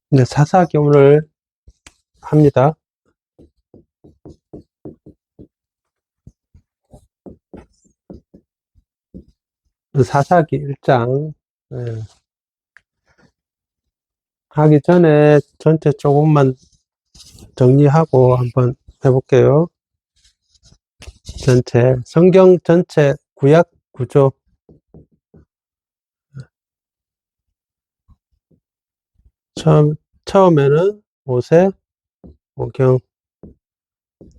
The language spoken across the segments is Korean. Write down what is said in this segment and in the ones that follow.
이제 사사기 오늘 합니다. 사사기 1장 하기 전에 전체 조금만 정리하고 한번 해볼게요. 성경 전체 구약 구조. 처음에는 모세, 오경,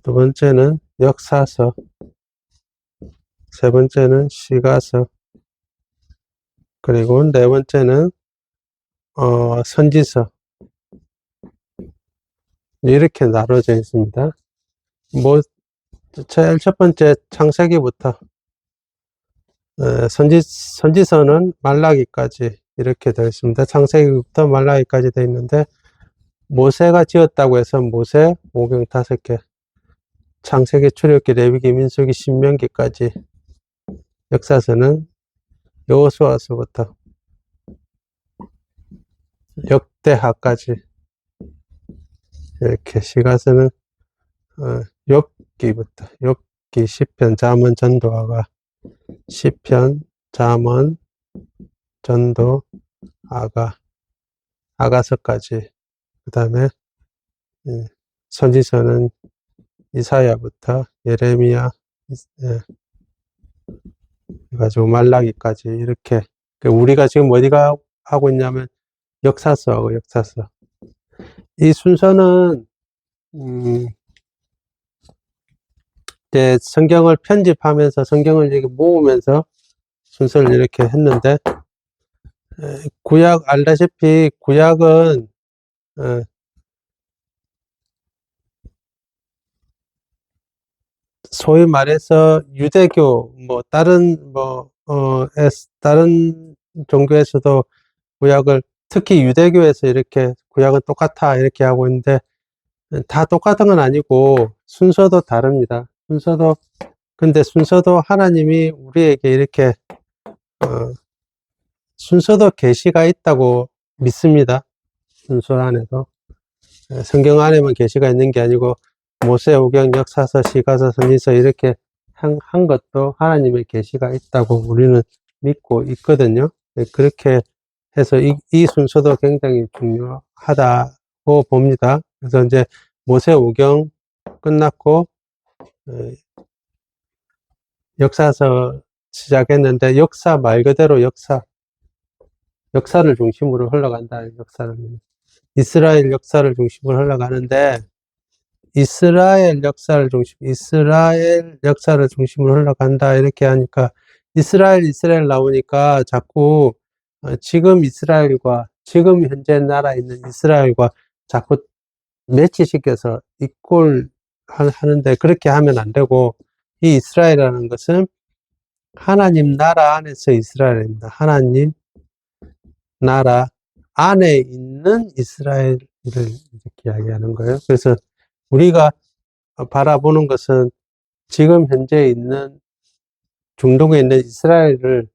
두 번째는 역사서, 세 번째는 시가서, 그리고 네 번째는 선지서. 이렇게 나눠져 있습니다. 제일 첫 번째 창세기부터 선지서는 말라기까지 이렇게 되어 있습니다. 창세기부터 말라기까지 되어 있는데, 모세가 지었다고 해서 모세, 오경 5개, 창세기, 출애굽기, 레위기, 민수기, 신명기까지, 역사서는 여호수아서부터 역대하까지, 이렇게, 시가서는 욥기부터, 욥기, 시편, 잠언, 전도하가, 시편, 잠언, 전도, 아가서까지, 그 다음에 선지서는 이사야부터 예레미야, 가지고 말라기까지, 이렇게. 우리가 지금 어디가 하고 있냐면 역사서하고 역사서. 이 순서는 이제 성경을 편집하면서, 성경을 이렇게 모으면서 순서를 이렇게 했는데, 구약 알다시피 구약은 소위 말해서 유대교, 다른 종교에서도 구약을, 특히 유대교에서 이렇게 구약은 똑같아 이렇게 하고 있는데, 다 똑같은 건 아니고 순서도 다릅니다. 근데 순서도 하나님이 우리에게 이렇게 순서도 계시가 있다고 믿습니다. 순서 안에도. 성경 안에만 계시가 있는 게 아니고 모세, 오경, 역사서, 시가서, 선지서 이렇게 한 것도 하나님의 계시가 있다고 우리는 믿고 있거든요. 그렇게 해서 이 순서도 굉장히 중요하다고 봅니다. 그래서 이제 모세, 오경 끝났고 역사서 시작했는데, 역사 말 그대로 역사를 중심으로 흘러간다. 이스라엘 역사를 중심으로 흘러가는데, 이스라엘 역사를 중심으로 흘러간다 이렇게 하니까, 이스라엘 나오니까 자꾸 지금 현재 나라에 있는 이스라엘과 자꾸 매치시켜서 이꼴 하는데, 그렇게 하면 안 되고, 이 이스라엘이라는 것은 하나님 나라 안에서 이스라엘입니다. 하나님 나라 안에 있는 이스라엘을 이렇게 이야기하는 거예요. 그래서 우리가 바라보는 것은 지금 현재 있는 중동에 있는 이스라엘을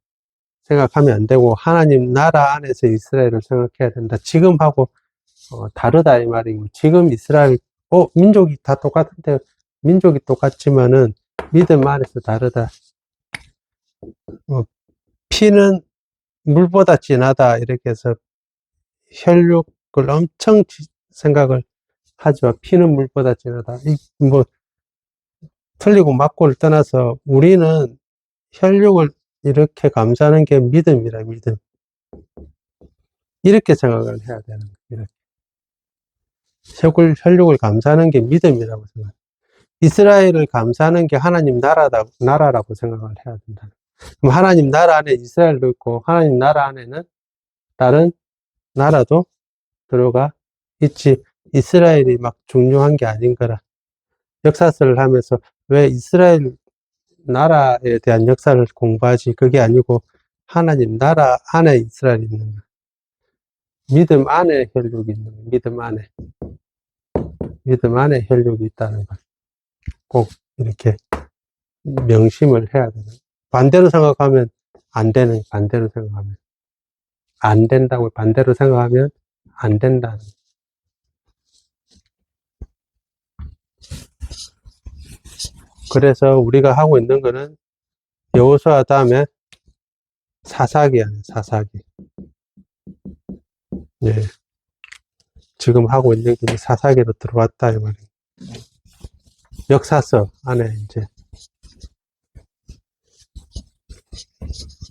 생각하면 안 되고, 하나님 나라 안에서 이스라엘을 생각해야 된다. 지금하고 다르다 이 말이고, 지금 이스라엘, 민족이 다 똑같은데, 민족이 똑같지만은 믿음 안에서 다르다. 피는 물보다 진하다 이렇게 해서 혈육을 엄청 생각을 하죠. 피는 물보다 진하다. 틀리고 맞고를 떠나서 우리는 혈육을 이렇게 감사하는 게 믿음이라, 믿음. 이렇게 생각을 해야 되는 거예요. 혈육을 감사하는 게 믿음이라고 생각해요. 이스라엘을 감사하는 게 하나님 나라라고 생각을 해야 된다. 그럼 하나님 나라 안에 이스라엘도 있고, 하나님 나라 안에는 다른 나라도 들어가 있지, 이스라엘이 막 중요한 게 아닌 거라. 역사서를 하면서 왜 이스라엘 나라에 대한 역사를 공부하지, 그게 아니고 하나님 나라 안에 이스라엘이 있는 거야. 믿음 안에 혈육이 있는 거야. 믿음 안에 혈육이 있다는 걸 꼭 이렇게 명심을 해야 되는 거야. 반대로 생각하면 안 되는, 반대로 생각하면 안 된다고, 반대로 생각하면 안 된다는 거야. 그래서 우리가 하고 있는 거는 여호수아 다음에 사사기 아니에요, 사사기. 예. 지금 하고 있는 게 사사기로 들어왔다, 이 말이에요. 역사서 안에 이제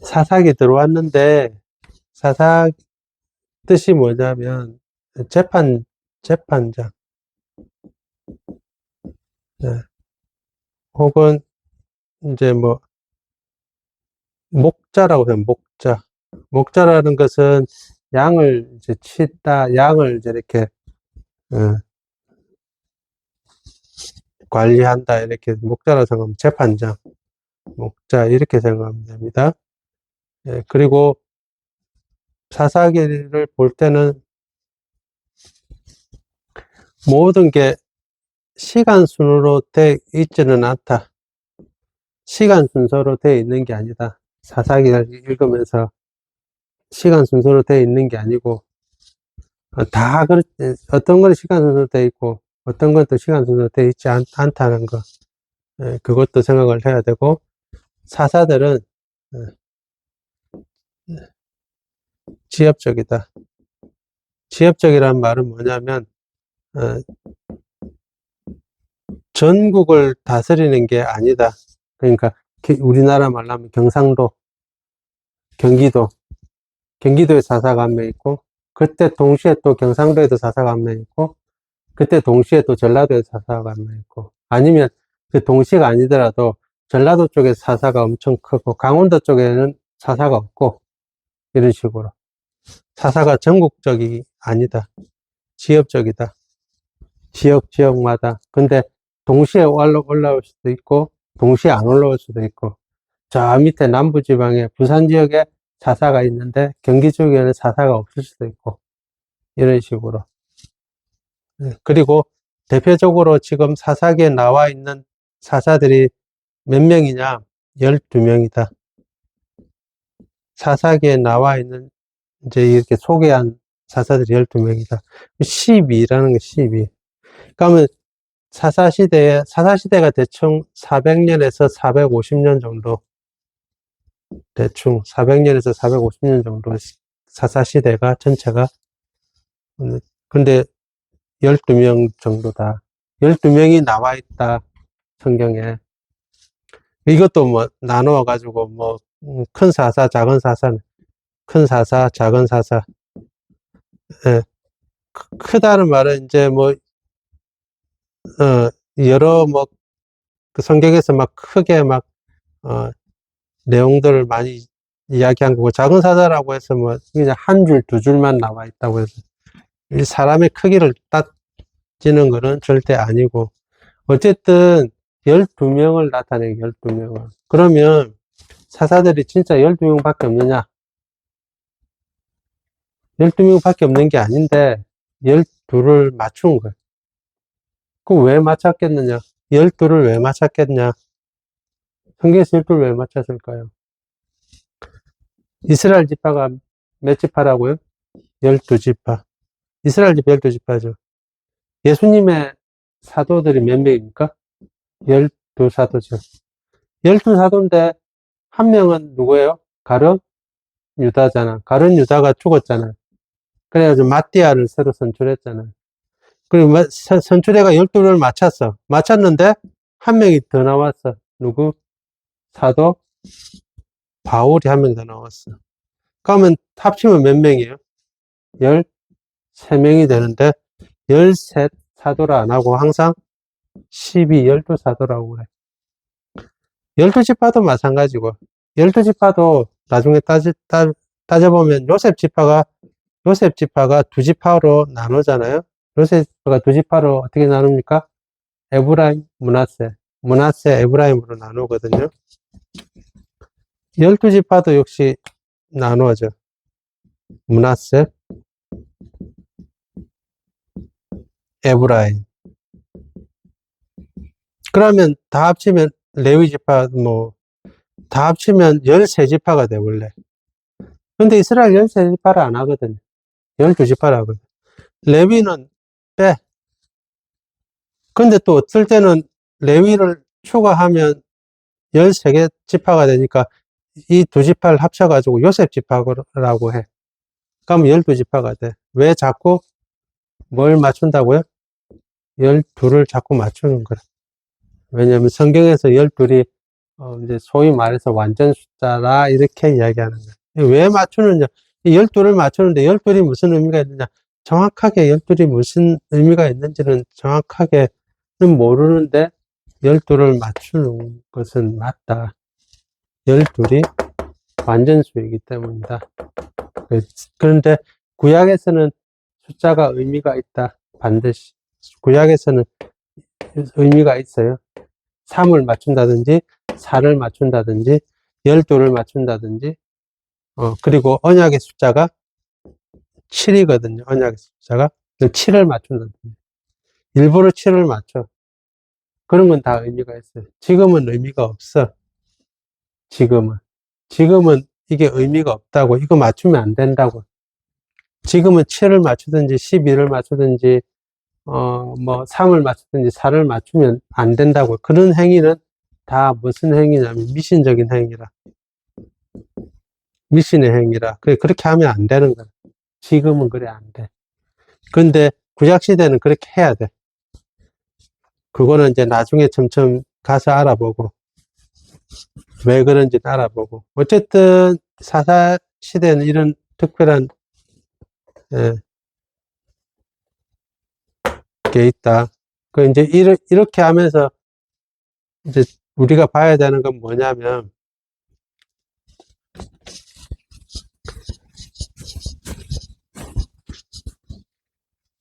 사사기 들어왔는데, 사사 뜻이 뭐냐면, 재판장. 예. 혹은 이제 뭐, 목자라고 해요, 목자. 목자라는 것은 양을 이제 치다, 양을 이제 이렇게, 어, 관리한다, 이렇게 목자라고 생각하면 재판장, 목자, 이렇게 생각하면 됩니다. 예, 그리고 사사기를 볼 때는 모든 게 시간 순으로 돼 있지는 않다. 시간 순서로 돼 있는 게 아니다. 사사기를 읽으면서 시간 순서로 돼 있는 게 아니고, 어떤 건 시간 순서로 돼 있고, 어떤 건 또 시간 순서로 돼 있지 않다는 거. 예, 그것도 생각을 해야 되고, 사사들은 지엽적이다. 지엽적이란 말은 뭐냐면, 어, 전국을 다스리는 게 아니다. 그러니까 우리나라 말로 하면 경상도, 경기도, 경기도에 사사가 한 명 있고, 그때 동시에 또 경상도에도 사사가 한 명 있고, 그때 동시에 또 전라도에 사사가 한 명 있고, 아니면 그 동시가 아니더라도 전라도 쪽에 사사가 엄청 크고, 강원도 쪽에는 사사가 없고, 이런 식으로. 사사가 전국적이 아니다. 지역적이다. 지역마다. 근데 동시에 올라올 수도 있고, 동시에 안 올라올 수도 있고, 저 밑에 남부지방에 부산 지역에 사사가 있는데 경기 쪽에는 사사가 없을 수도 있고, 이런 식으로. 그리고 대표적으로 지금 사사기에 나와 있는 사사들이 몇 명이냐? 12명이다. 사사기에 나와 있는, 이제 이렇게 소개한 사사들이 12명이다. 12라는 게 12. 그러면 사사시대가 대충 400년에서 450년 정도, 대충 400년에서 450년 정도 사사시대가 전체가, 근데 12명 정도다. 12명이 나와 있다, 성경에. 이것도 뭐 나누어가지고 뭐, 큰 사사, 작은 사사, 큰 사사, 작은 사사. 예. 크다는 말은 이제 뭐, 여러 뭐, 그 성경에서 막 크게 막, 내용들을 많이 이야기한 거고, 작은 사사라고 해서 뭐, 그냥 한 줄, 두 줄만 나와 있다고 해서, 이 사람의 크기를 따지는 거는 절대 아니고, 어쨌든, 12명을 나타내요, 12명을. 그러면, 사사들이 진짜 12명밖에 없느냐? 12명밖에 없는 게 아닌데, 12를 맞춘 거예요. 그럼 왜 맞췄겠느냐? 12를 왜 맞췄겠냐? 성경에서 12를 왜 맞췄을까요? 이스라엘 지파가 몇 지파라고요? 12지파. 이스라엘 지파 12지파죠. 예수님의 사도들이 몇 명입니까? 12사도죠. 12사도인데, 한 명은 누구예요? 가룟 유다잖아. 가룟 유다가 죽었잖아. 그래가지고 마띠아를 새로 선출했잖아. 그리고 선출해가 12를 맞췄어. 맞췄는데, 한 명이 더 나왔어. 누구? 사도 바울이 한 명 더 나왔어. 그러면 합치면 몇 명이에요? 13명이 되는데, 13 사도라 안 하고 항상 12 사도라고 그래. 12지파도 마찬가지고, 12지파도 나중에 따져보면 요셉 지파가 두 지파로 나누잖아요. 요셉 지파가 두 지파로 어떻게 나눕니까? 에브라임, 문하세, 에브라임으로 나누거든요. 12지파도 역시 나누어져. 문하세, 에브라임. 그러면 다 합치면 레위 지파 다 합치면 13지파가 돼 원래. 근데 이스라엘 13지파를 안 하거든요. 12지파를 하거든. 레위는 빼. 근데 또 어떨 때는 레위를 추가하면 13개 지파가 되니까 이 두 지파를 합쳐가지고 요셉 지파라고 해. 그러면 12지파가 돼. 왜 자꾸 뭘 맞춘다고요? 12를 자꾸 맞추는 거야. 왜냐면 성경에서 12이 이제 소위 말해서 완전 숫자라 이렇게 이야기하는 거야. 왜 맞추느냐? 이 12를 맞추는데 12이 무슨 의미가 있느냐? 정확하게 12이 무슨 의미가 있는지는 정확하게는 모르는데 12를 맞추는 것은 맞다. 12이 완전수이기 때문이다. 그런데 구약에서는 숫자가 의미가 있다. 반드시. 구약에서는 의미가 있어요. 3을 맞춘다든지, 4를 맞춘다든지, 12를 맞춘다든지, 그리고 언약의 숫자가 7이거든요. 언약의 숫자가. 7을 맞춘다든지. 일부러 7을 맞춰. 그런 건 다 의미가 있어요. 지금은 의미가 없어. 지금은. 지금은 이게 의미가 없다고. 이거 맞추면 안 된다고. 지금은 7을 맞추든지, 12를 맞추든지, 3을 맞추든지, 4를 맞추면 안 된다고. 그런 행위는 다 무슨 행위냐면 미신적인 행위라. 미신의 행위라. 그렇게 하면 안 되는 거야. 지금은 그래, 안 돼. 근데 구약시대는 그렇게 해야 돼. 그거는 이제 나중에 점점 가서 알아보고, 왜 그런지 알아보고. 어쨌든, 사사시대는 이런 특별한, 예, 게 있다. 이제 이렇게 하면서 이제 우리가 봐야 되는 건 뭐냐면,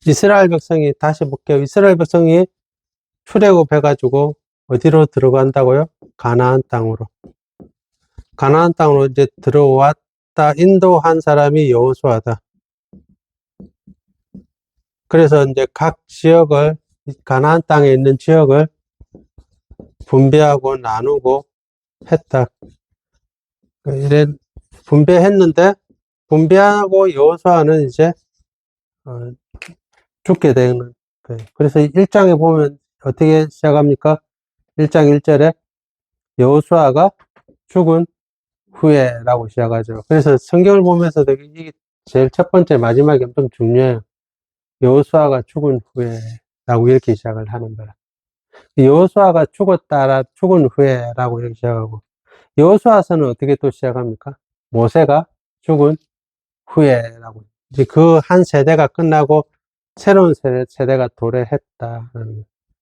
이스라엘 백성이, 다시 볼게요. 이스라엘 백성이 출애굽해가지고 어디로 들어간다고요? 가나안 땅으로. 가나안 땅으로 이제 들어왔다, 인도한 사람이 여호수아다. 그래서 이제 각 지역을, 가나안 땅에 있는 지역을 분배하고 나누고 했다. 이래 분배했는데, 분배하고 여호수아는 이제 죽게 되는 거예요. 그래서 1장에 보면 어떻게 시작합니까? 1장 1절에 여호수아가 죽은 후에라고 시작하죠. 그래서 성경을 보면서 되게 이게 제일 첫 번째 마지막이 엄청 중요해요. 여호수아가 죽은 후에라고 이렇게 시작을 하는 거라. 여호수아가 죽은 후에라고 이렇게 시작하고, 여호수아서는 어떻게 또 시작합니까? 모세가 죽은 후에라고. 이제 그 한 세대가 끝나고 새로운 세대가 도래했다.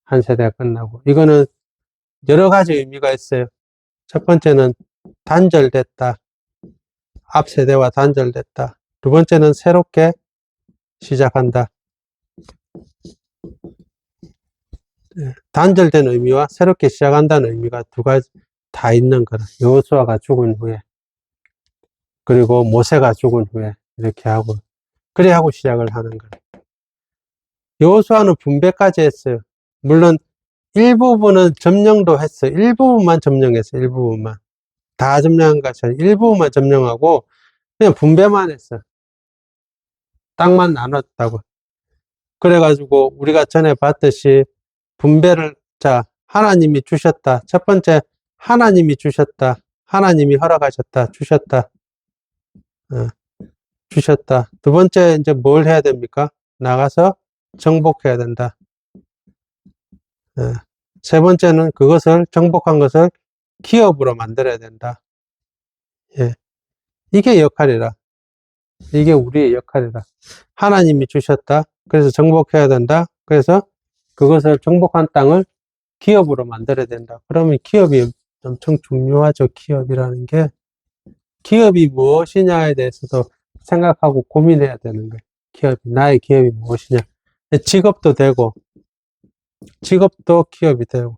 한 세대가 끝나고. 이거는 여러 가지 의미가 있어요. 첫 번째는 단절됐다. 앞 세대와 단절됐다. 두 번째는 새롭게 시작한다. 단절된 의미와 새롭게 시작한다는 의미가 두 가지 다 있는 거라. 여호수아가 죽은 후에, 그리고 모세가 죽은 후에 이렇게 하고, 그래 하고 시작을 하는 거라. 여호수아는 분배까지 했어요. 물론 일부분은 점령도 했어요. 일부분만 점령했어요. 일부분만. 다 점령한 것이 아니라 일부분만 점령하고 그냥 분배만 했어요. 땅만 나눴다고. 그래가지고 우리가 전에 봤듯이 분배를, 자, 하나님이 주셨다. 첫 번째, 하나님이 주셨다. 하나님이 허락하셨다. 주셨다. 어, 주셨다. 두 번째, 이제 뭘 해야 됩니까? 나가서 정복해야 된다. 세 번째는 그것을, 정복한 것을 기업으로 만들어야 된다. 예. 이게 역할이라. 이게 우리의 역할이라. 하나님이 주셨다. 그래서 정복해야 된다. 그래서 그것을 정복한 땅을 기업으로 만들어야 된다. 그러면 기업이 엄청 중요하죠. 기업이라는 게. 기업이 무엇이냐에 대해서도 생각하고 고민해야 되는 거예요. 나의 기업이 무엇이냐. 직업도 되고, 직업도 기업이 되고,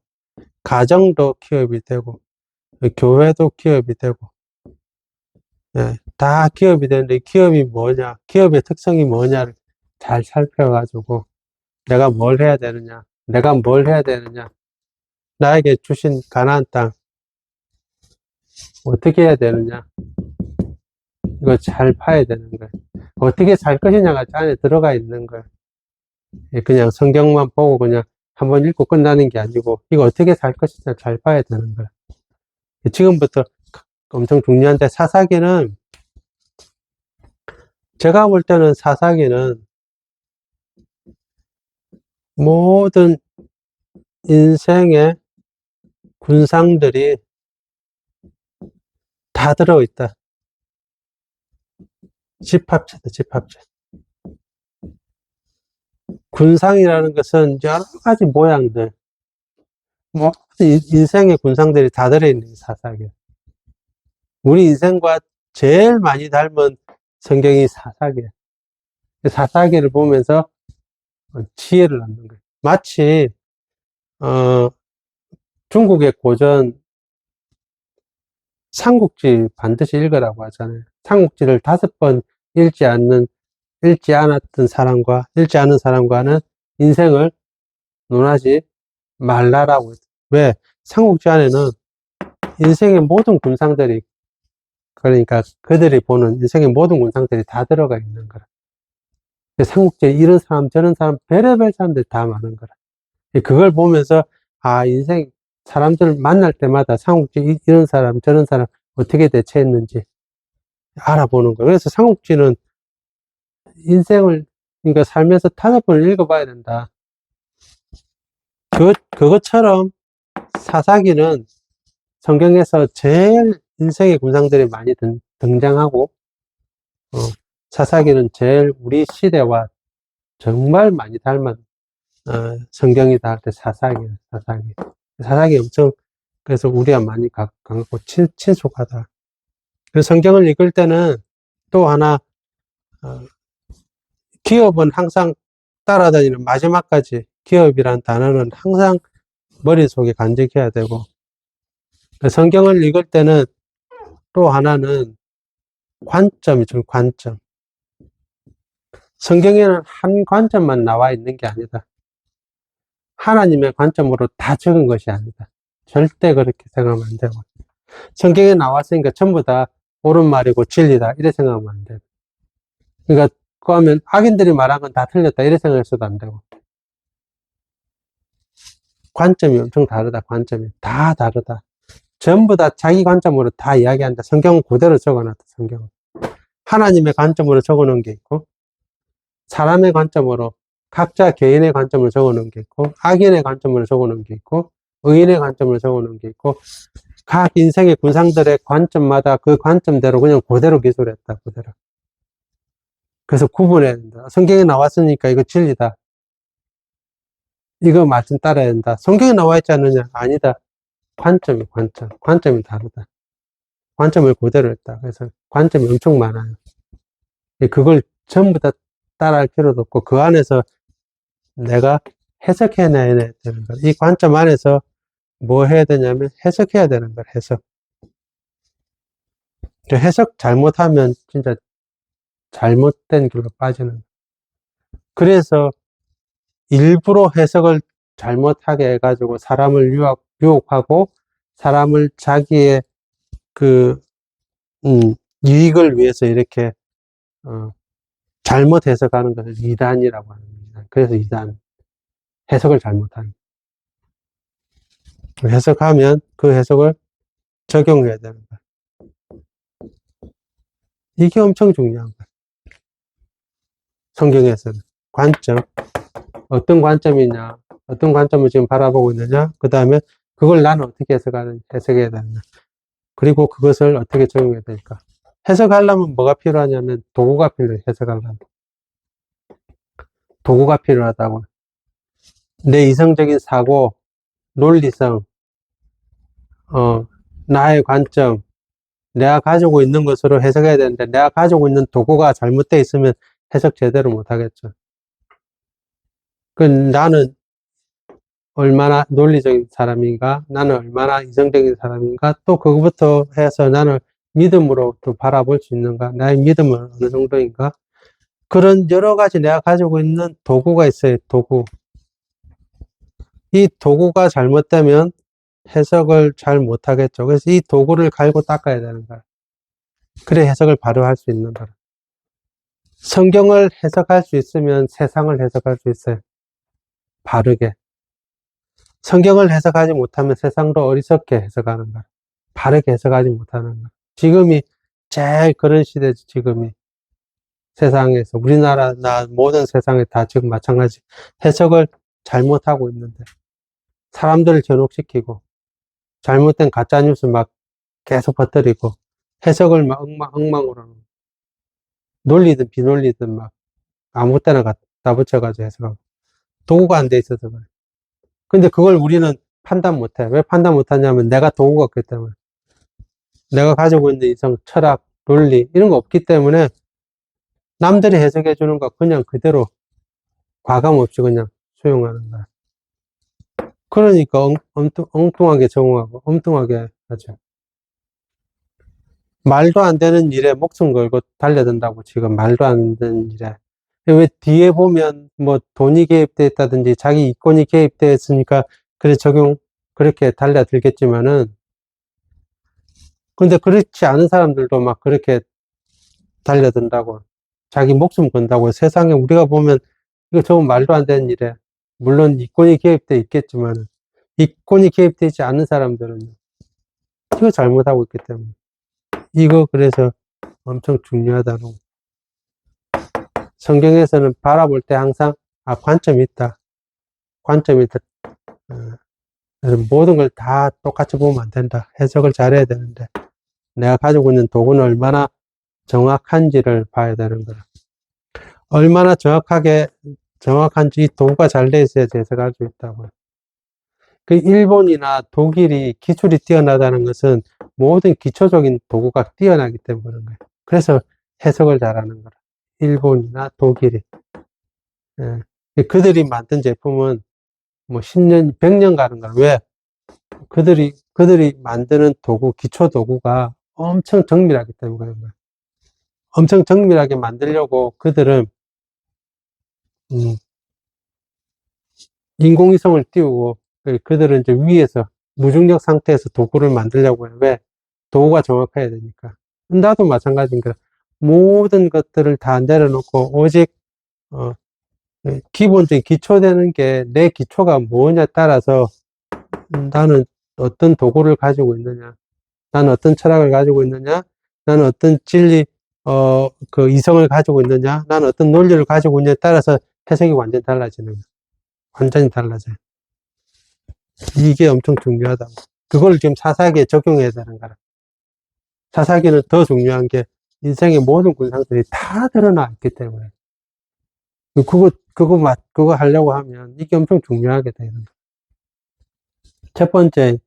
가정도 기업이 되고, 교회도 기업이 되고, 예, 다 기업이 되는데 기업이 뭐냐, 기업의 특성이 뭐냐를 잘 살펴가지고 내가 뭘 해야 되느냐, 내가 뭘 해야 되느냐, 나에게 주신 가나안 땅 어떻게 해야 되느냐, 이거 잘 파야 되는 거예요. 어떻게 살 것이냐가 안에 들어가 있는 거예요. 그냥 성경만 보고 그냥 한번 읽고 끝나는 게 아니고, 이거 어떻게 살 것이냐 잘 봐야 되는 거야. 지금부터 엄청 중요한데, 사사기는, 제가 볼 때는 사사기는 모든 인생의 군상들이 다 들어있다. 집합체다, 집합체. 군상이라는 것은 여러 가지 모양들, 뭐, 인생의 군상들이 다 들어있는 사사기. 우리 인생과 제일 많이 닮은 성경이 사사기야. 사사기를 보면서 지혜를 얻는 거예요. 마치, 중국의 고전 삼국지 반드시 읽으라고 하잖아요. 삼국지를 5번 읽지 않았던 사람과, 읽지 않은 사람과는 인생을 논하지 말라라고 했어요. 왜? 삼국지 안에는 인생의 모든 군상들이, 그러니까 그들이 보는 인생의 모든 군상들이 다 들어가 있는 거라. 삼국지에 이런 사람, 저런 사람, 별의별 사람들이 다 많은 거라. 그걸 보면서, 아, 인생, 사람들 만날 때마다 삼국지 이런 사람, 저런 사람 어떻게 대처했는지 알아보는 거예요. 그래서 삼국지는 인생을, 그러니까 살면서 5번을 읽어봐야 된다. 그것처럼 사사기는 성경에서 제일 인생의 군상들이 많이 등장하고, 사사기는 제일 우리 시대와 정말 많이 닮은, 성경이다 할 때 사사기. 사사기 엄청, 그래서 우리가 많이 강하고 친숙하다. 그래서 성경을 읽을 때는 또 하나, 기업은 항상 따라다니는 마지막까지 기업이란 단어는 항상 머릿속에 간직해야 되고, 성경을 읽을 때는 또 하나는 관점이죠, 관점. 성경에는 한 관점만 나와 있는 게 아니다. 하나님의 관점으로 다 적은 것이 아니다. 절대 그렇게 생각하면 안 되고. 성경에 나왔으니까 전부 다 옳은 말이고 진리다. 이렇게 생각하면 안 되고. 그러니까, 그러면 악인들이 말한 건 다 틀렸다. 이렇게 생각해서도 안 되고. 관점이 엄청 다르다. 관점이. 다 다르다. 전부 다 자기 관점으로 다 이야기한다. 성경은 그대로 적어놨다. 성경은. 하나님의 관점으로 적어놓은 게 있고, 사람의 관점으로, 각자 개인의 관점을 적어놓은 게 있고, 악인의 관점으로 적어놓은 게 있고, 의인의 관점으로 적어놓은 게 있고, 각 인생의 군상들의 관점마다 그 관점대로 그냥 그대로 기술했다. 그대로. 그래서 구분해야 된다. 성경에 나왔으니까 이거 진리다. 이거 말씀 따라야 된다. 성경에 나와 있지 않느냐? 아니다. 관점이 다르다. 관점을 그대로 했다. 그래서 관점이 엄청 많아요. 그걸 전부 다 따라할 필요도 없고, 그 안에서 내가 해석해내야 되는 거야. 이 관점 안에서 뭐 해야 되냐면 해석해야 되는 거야. 해석 잘못하면 진짜 잘못된 길로 빠지는. 그래서 일부러 해석을 잘못하게 해가지고 사람을 유혹하고 사람을 자기의 유익을 위해서 이렇게, 잘못 해석하는 것을 이단이라고 합니다. 그래서 이단. 해석을 잘못하는. 해석하면 그 해석을 적용해야 되는 거야. 이게 엄청 중요한 거야. 성경에서는. 관점. 어떤 관점이냐. 어떤 관점을 지금 바라보고 있느냐. 그 다음에 그걸 나는 어떻게 해석해야 되느냐. 그리고 그것을 어떻게 적용해야 될까. 해석하려면 뭐가 필요하냐면 도구가 필요해. 해석하려면. 도구가 필요하다고. 내 이성적인 사고, 논리성, 나의 관점, 내가 가지고 있는 것으로 해석해야 되는데 내가 가지고 있는 도구가 잘못되어 있으면 해석 제대로 못 하겠죠. 나는 얼마나 논리적인 사람인가, 나는 얼마나 이성적인 사람인가, 또 그것부터 해서 나는 믿음으로 또 바라볼 수 있는가, 나의 믿음은 어느 정도인가, 그런 여러 가지 내가 가지고 있는 도구가 있어요. 도구. 이 도구가 잘못되면 해석을 잘 못하겠죠. 그래서 이 도구를 갈고 닦아야 되는 거야. 그래 해석을 바로 할 수 있는 거야. 성경을 해석할 수 있으면 세상을 해석할 수 있어요. 바르게. 성경을 해석하지 못하면 세상도 어리석게 해석하는 거야. 바르게 해석하지 못하는 거야. 지금이 제일 그런 시대지, 지금이. 세상에서. 우리나라, 모든 세상에 다 지금 마찬가지. 해석을 잘못하고 있는데. 사람들을 전혹시키고, 잘못된 가짜뉴스 막 계속 퍼뜨리고, 해석을 막 엉망으로. 논리든 비논리든 막 아무 때나 갖다 붙여가지고 해석하고. 도구가 안 돼 있어서 그래. 근데 그걸 우리는 판단 못해. 왜 판단 못하냐면 내가 도구가 없기 때문에. 내가 가지고 있는 이성, 철학, 논리, 이런 거 없기 때문에 남들이 해석해 주는 거 그냥 그대로 과감 없이 그냥 수용하는 거야. 그러니까 엉뚱하게 적응하고 엉뚱하게 하죠. 말도 안 되는 일에 목숨 걸고 달려든다고 지금 말도 안 되는 일에. 왜 뒤에 보면 뭐 돈이 개입돼 있다든지 자기 이권이 개입돼 있으니까 그래 그렇게 달려들겠지만은 근데 그렇지 않은 사람들도 막 그렇게 달려든다고 자기 목숨 건다고 세상에 우리가 보면 이거 저건 말도 안 되는 일에 물론 이권이 개입돼 있겠지만 이권이 개입되지 않은 사람들은 이거 잘못하고 있기 때문에 이거 그래서 엄청 중요하다고 성경에서는 바라볼 때 항상 관점이 있다 관점이 있다 그래서 모든 걸 다 똑같이 보면 안 된다 해석을 잘해야 되는데 내가 가지고 있는 도구는 얼마나 정확한지를 봐야 되는 거야 얼마나 정확한지 이 도구가 잘 돼 있어야 해석할 수 있다고 그 일본이나 독일이 기술이 뛰어나다는 것은 모든 기초적인 도구가 뛰어나기 때문에 그런 거예요. 그래서 해석을 잘하는 거라. 일본이나 독일이. 예. 그들이 만든 제품은 뭐 10년, 100년 가는 거야. 왜? 그들이 만드는 도구, 기초 도구가 엄청 정밀하기 때문에 그런 거야. 엄청 정밀하게 만들려고 그들은, 음, 인공위성을 띄우고, 그들은 이제 위에서, 무중력 상태에서 도구를 만들려고 해요. 왜? 도구가 정확해야 되니까. 나도 마찬가지인 거야. 모든 것들을 다 내려놓고, 오직, 어, 기본적인 기초되는 게 내 기초가 뭐냐에 따라서 나는 어떤 도구를 가지고 있느냐, 나는 어떤 철학을 가지고 있느냐, 나는 어떤 진리, 그 이성을 가지고 있느냐, 나는 어떤 논리를 가지고 있느냐에 따라서 해석이 완전히 달라지는 거야. 완전히 달라져요. 이게 엄청 중요하다고. 그걸 지금 사사기에 적용해야 되는 거라. 사사기는 더 중요한 게 인생의 모든 군상들이 다 드러나 있기 때문에. 그거 하려고 하면 이게 엄청 중요하게 되는 거예요. 첫 번째,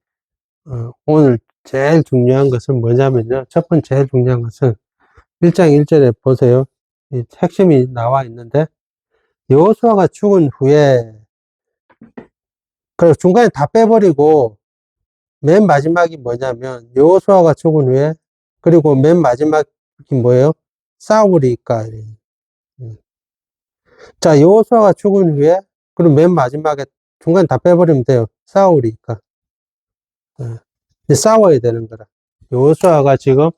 오늘 제일 중요한 것은 뭐냐면요. 첫 번째 제일 중요한 것은 1장 1절에 보세요. 이 핵심이 나와 있는데, 여호수아가 죽은 후에, 그리고 중간에 다 빼버리고, 맨 마지막이 뭐냐면, 여호수아가 죽은 후에, 그리고 맨 마지막이 뭐예요? 사울이니까. 자, 여호수아가 죽은 후에, 그리고 맨 마지막에 중간에 다 빼버리면 돼요. 사울이니까. 싸워야 되는 거다. 여호수아가 지금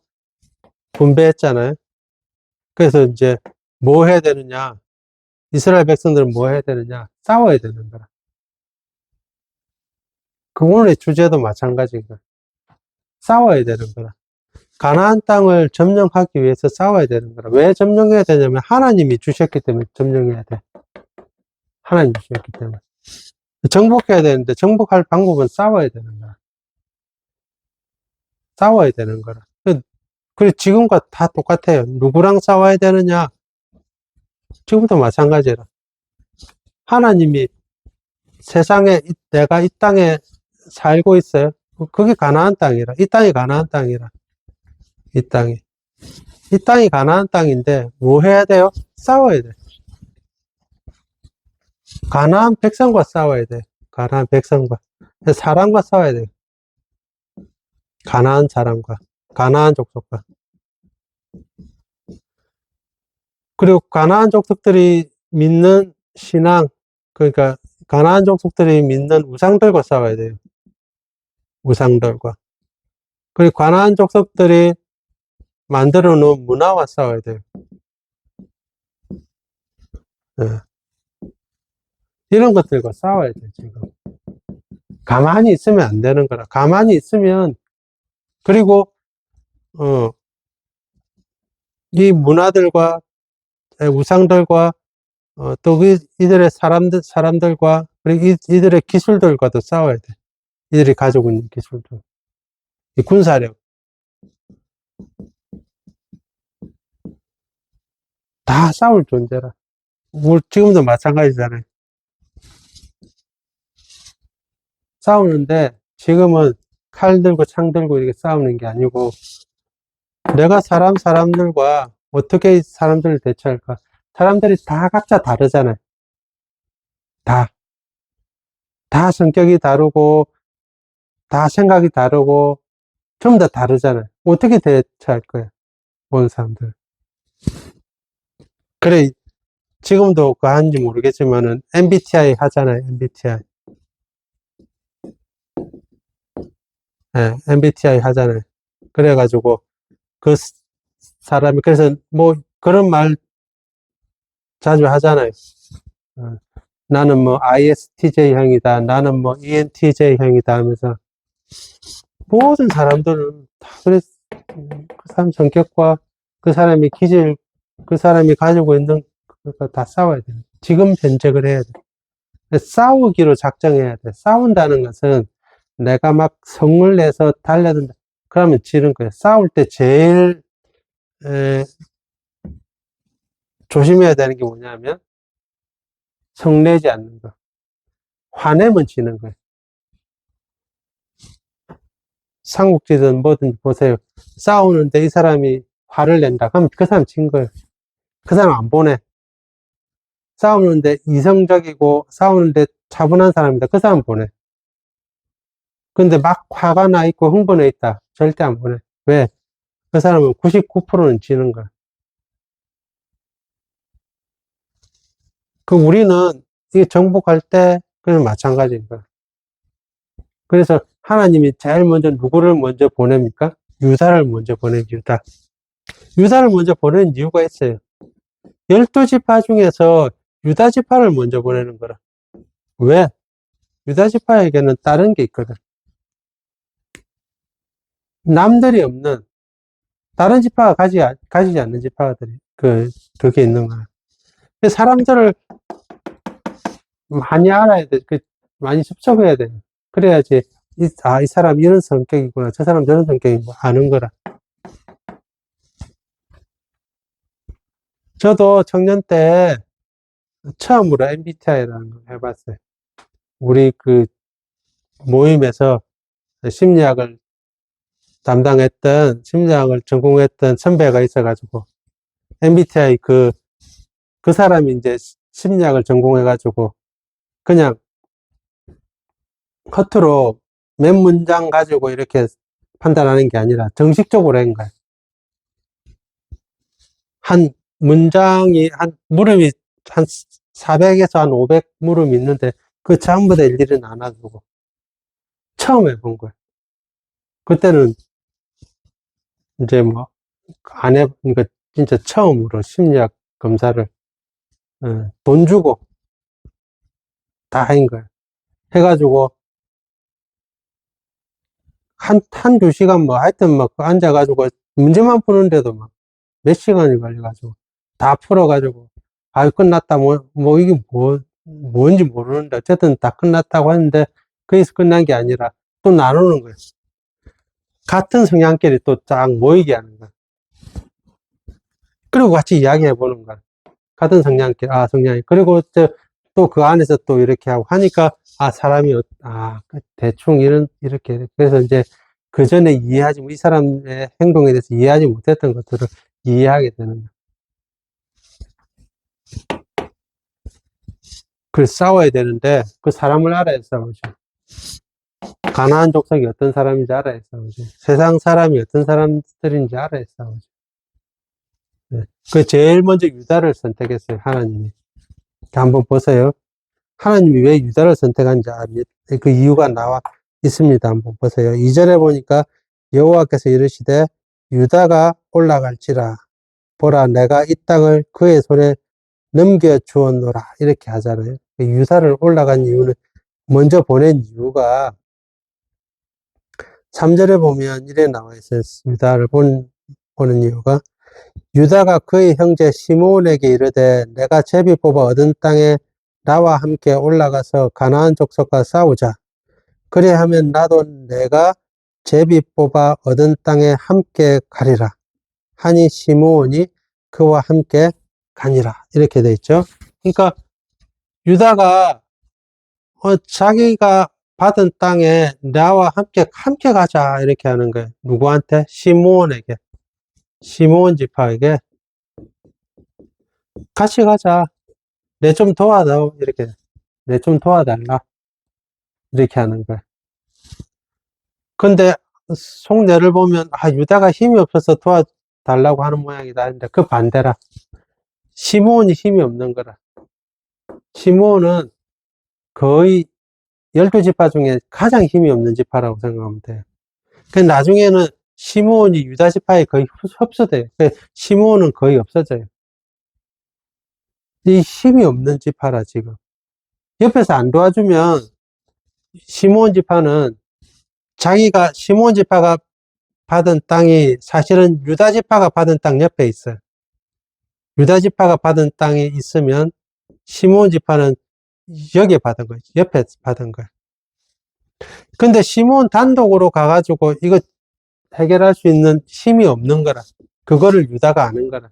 분배했잖아요. 그래서 이제 뭐 해야 되느냐? 이스라엘 백성들은 뭐 해야 되느냐? 싸워야 되는 거라. 그 오늘의 주제도 마찬가지인 거야. 싸워야 되는 거라. 가나안 땅을 점령하기 위해서 싸워야 되는 거라. 왜 점령해야 되냐면 하나님이 주셨기 때문에 점령해야 돼. 하나님이 주셨기 때문에. 정복해야 되는데 정복할 방법은 싸워야 되는 거야. 싸워야 되는 거라. 그래 지금과 다 똑같아요. 누구랑 싸워야 되느냐? 지금도 마찬가지라. 하나님이 세상에 내가 이 땅에 살고 있어요. 그게 가나안 땅이라. 이 땅이 가나안 땅이라. 이 땅이. 이 땅이 가나안 땅인데 뭐 해야 돼요? 싸워야 돼. 가나안 백성과 싸워야 돼. 가나안 백성과. 사람과 싸워야 돼. 가나안 사람과. 가나안 족속과. 그리고 가나안 족속들이 믿는 신앙, 그러니까 가나안 족속들이 믿는 우상들과 싸워야 돼요. 우상들과. 그리고 가나안 족속들이 만들어 놓은 문화와 싸워야 돼요. 네. 이런 것들과 싸워야 돼, 지금. 가만히 있으면 안 되는 거라. 가만히 있으면, 그리고, 이 문화들과, 우상들과, 또 이들의 사람들과, 그리고 이들의 기술들과도 싸워야 돼. 이들이 가지고 있는 기술들. 이 군사력. 다 싸울 존재라. 우리 지금도 마찬가지잖아요. 싸우는데, 지금은 칼 들고 창 들고 이렇게 싸우는 게 아니고, 내가 사람들과 어떻게 사람들을 대처할까? 사람들이 다 각자 다르잖아요. 다. 다 성격이 다르고, 다 생각이 다르고, 전부 다 다르잖아요. 어떻게 대처할 거야? 모든 사람들. 그래, 지금도 그거 하는지 모르겠지만은, MBTI 하잖아요, MBTI. 예, MBTI 하잖아요. 그래가지고, 그 사람이, 그래서 뭐, 그런 말 자주 하잖아요. 어, 나는 뭐 ISTJ형이다. 나는 뭐 ENTJ형이다 하면서 모든 사람들은 다 그래, 그 사람 성격과 그 사람의 기질, 그 사람이 가지고 있는 그거 다 싸워야 돼. 지금 현재 그래야 돼. 싸우기로 작정해야 돼. 싸운다는 것은 내가 막 성을 내서 달려든다. 그러면 지는 거야. 싸울 때 제일 조심해야 되는 게 뭐냐면 성내지 않는 거. 화내면 지는 거야. 삼국지든 뭐든 보세요. 싸우는데 이 사람이 화를 낸다. 그럼 그 사람 진 거예요. 그 사람 안 보내. 싸우는데 이성적이고 싸우는데 차분한 사람이다. 그 사람 보내. 근데 막 화가 나 있고 흥분해 있다. 절대 안 보내. 왜? 그 사람은 99%는 지는 거야. 그 우리는 이게 정복할 때 그냥 마찬가지인 거야. 그래서 하나님이 제일 먼저 누구를 먼저 보냅니까? 유다를 먼저 보내, 유다. 유다를 먼저 보내는 이유가 있어요. 12지파 중에서 유다지파를 먼저 보내는 거라. 왜? 유다지파에게는 다른 게 있거든. 남들이 없는, 다른 지파가 가지지 않는 지파들이, 그게 있는 거야. 사람들을 많이 알아야 돼. 많이 접촉해야 돼. 그래야지, 이 사람 이런 성격이구나. 저 사람 저런 성격이구나. 아는 거라. 저도 청년 때 처음으로 MBTI라는 걸 해봤어요. 우리 모임에서 심리학을 심리학을 전공했던 선배가 있어가지고, MBTI 그 사람이 이제 심리학을 전공해가지고, 그냥 겉으로 몇 문장 가지고 이렇게 판단하는 게 아니라 정식적으로 한 거야. 한 문장이, 물음이 한 400에서 한 500 물음이 있는데, 그 전부 다 일일이 나눠주고, 처음 해본 거야. 그때는 이제 뭐, 그러니까 진짜 처음으로 심리학 검사를, 돈 주고 다 한 거야. 해가지고, 한두 시간 뭐, 하여튼 막 앉아가지고, 문제만 푸는데도 막, 몇 시간이 걸려가지고, 다 풀어가지고, 끝났다, 이게 뭔지 모르는데, 어쨌든 다 끝났다고 했는데, 거기서 끝난 게 아니라, 또 나누는 거예요. 같은 성향끼리 또 쫙 모이게 하는 거야. 그리고 같이 이야기해 보는 거야. 같은 성향끼리, 성향이. 그리고 또 그 안에서 또 이렇게 하고 하니까, 사람이, 대충 이렇게. 그래서 이제 그 전에 이 사람의 행동에 대해서 이해하지 못했던 것들을 이해하게 되는 거야. 그래서 싸워야 되는데, 그 사람을 알아야 싸우죠. 가나안 족속이 어떤 사람인지 알아야 싸우죠. 세상 사람이 어떤 사람들인지 알아야 싸우죠. 네. 제일 먼저 유다를 선택했어요, 하나님이. 한번 보세요. 하나님이 왜 유다를 선택한지 그 이유가 나와 있습니다. 한번 보세요. 2절에 보니까 여호와께서 이르시되 유다가 올라갈지라 보라 내가 이 땅을 그의 손에 넘겨 주었노라 이렇게 하잖아요. 유다를 올라간 이유는 먼저 보낸 이유가 3절에 보면 이래 나와 있어요. 유다를 보는 이유가 유다가 그의 형제 시므온에게 이르되 내가 제비 뽑아 얻은 땅에 나와 함께 올라가서 가나안 족속과 싸우자. 그리하면 나도 내가 제비 뽑아 얻은 땅에 함께 가리라. 하니 시므온이 그와 함께 가니라. 이렇게 돼 있죠. 그러니까 유다가 자기가 받은 땅에 나와 함께 가자. 이렇게 하는 거예요. 누구한테? 시므온에게. 시므온 지파에게 같이 가자. 내 좀 도와줘. 이렇게. 내 좀 도와달라. 이렇게 하는 거예요. 근데 속내를 보면 유다가 힘이 없어서 도와달라고 하는 모양이다. 근데 그 반대라. 시므온이 힘이 없는 거라. 시므온은 거의 12지파 중에 가장 힘이 없는 지파라고 생각하면 돼요. 그 나중에는 시므온이 유다 지파에 거의 흡수돼요. 시므온은 거의 없어져요. 이 힘이 없는 지파라 지금. 옆에서 안 도와주면 시므온 지파는 자기가 시므온 지파가 받은 땅이 사실은 유다 지파가 받은 땅 옆에 있어요. 유다 지파가 받은 땅에 있으면 시므온 지파는 여기에 받은 거예요. 옆에 받은 거예요. 근데 시므온 단독으로 가가지고 이거 해결할 수 있는 힘이 없는 거라. 그거를 유다가 아는 거라.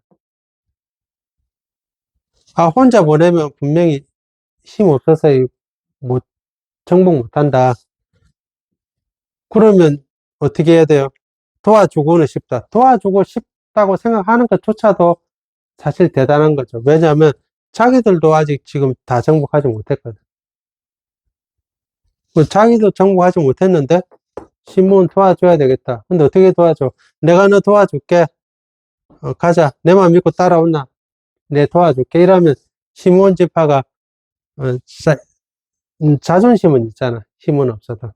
혼자 보내면 분명히 힘 없어서 정복 못한다. 그러면 어떻게 해야 돼요? 도와주고는 싶다. 도와주고 싶다고 생각하는 것조차도 사실 대단한 거죠. 왜냐하면 자기들도 아직 지금 다 정복하지 못했거든. 자기도 정복하지 못했는데 시므온 도와줘야 되겠다. 근데 어떻게 도와줘? 내가 너 도와줄게. 가자. 내 맘 믿고 따라온나? 내 도와줄게. 이러면 시므온 지파가 자존심은 있잖아. 힘은 없어도.